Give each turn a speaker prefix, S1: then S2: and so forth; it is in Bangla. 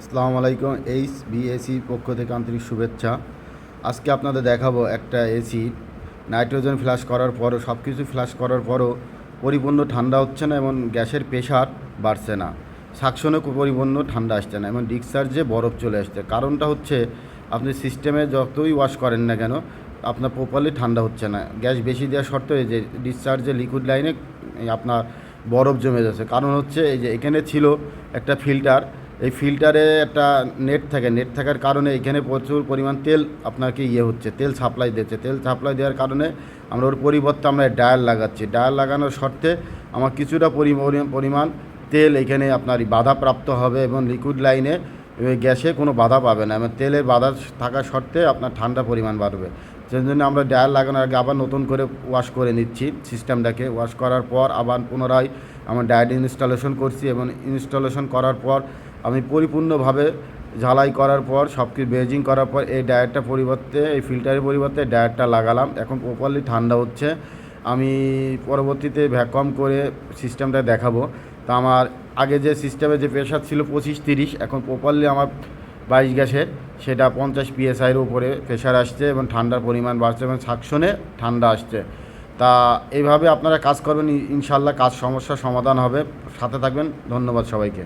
S1: আসসালামু আলাইকুম। HBAC পক্ষ থেকে আন্তরিক শুভেচ্ছা। আজকে আপনাদের দেখাবো একটা এসি নাইট্রোজেন ফ্ল্যাশ করার পরও, সব কিছু ফ্ল্যাশ করার পরও পরিপূর্ণ ঠান্ডা হচ্ছে না এবং গ্যাসের প্রেশার বাড়ছে না, সাকশনে পরিপূর্ণ ঠান্ডা আসছে না এবং ডিসচার্জে বরফ চলে আসছে। কারণটা হচ্ছে আপনি সিস্টেমে যতই ওয়াশ করেন না কেন আপনার প্রপারলি ঠান্ডা হচ্ছে না। গ্যাস বেশি দেওয়া সত্ত্বেও এই যে ডিসচার্জে লিকুইড লাইনে আপনার বরফ জমে যাচ্ছে। কারণ হচ্ছে এই যে এখানে ছিল একটা ফিল্টার, এই ফিল্টারে একটা নেট থাকে, নেট থাকার কারণে এখানে প্রচুর পরিমাণ তেল আপনাকে হচ্ছে, তেল সাপ্লাই দিচ্ছে। তেল সাপ্লাই দেওয়ার কারণে আমরা ওর পরিবর্তে আমরা ডায়াল লাগাচ্ছি। ডায়াল লাগানোর শর্তে আমার কিছুটা পরিমাণ তেল এখানে আপনার বাধাপ্রাপ্ত হবে এবং লিকুইড লাইনে গ্যাসে কোনো বাধা পাবে না এবং তেলের বাধা থাকা সত্ত্বে আপনার ঠান্ডা পরিমাণ বাড়বে। সেই জন্য আমরা ডায়াল লাগানোর আগে আবার নতুন করে ওয়াশ করে নিচ্ছি সিস্টেমটাকে। ওয়াশ করার পর আবার পুনরায় আমার ডায়াল ইনস্টলেশন করছি এবং ইনস্টলেশন করার পর আমি পরিপূর্ণভাবে ঝালাই করার পর সব কিছু বেজিং করার পর এই ডায়ারটা পরিবর্তে, এই ফিল্টারের পরিবর্তে ডায়ারটা লাগালাম। এখন প্রপারলি ঠান্ডা হচ্ছে। আমি পরবর্তীতে ভ্যাকুয়াম করে সিস্টেমটা দেখাবো। তা আমার আগে যে সিস্টেমে যে প্রেশার ছিল 25-30, এখন প্রপারলি আমার 22 গ্যাসের সেটা 50 PSIয়ের উপরে প্রেশার আসছে এবং ঠান্ডার পরিমাণ বাড়ছে এবং সাকশনে ঠান্ডা আসছে। তা এইভাবে আপনারা কাজ করবেন, ইনশাল্লাহ কাজ সমস্যার সমাধান হবে। সাথে থাকবেন। ধন্যবাদ সবাইকে।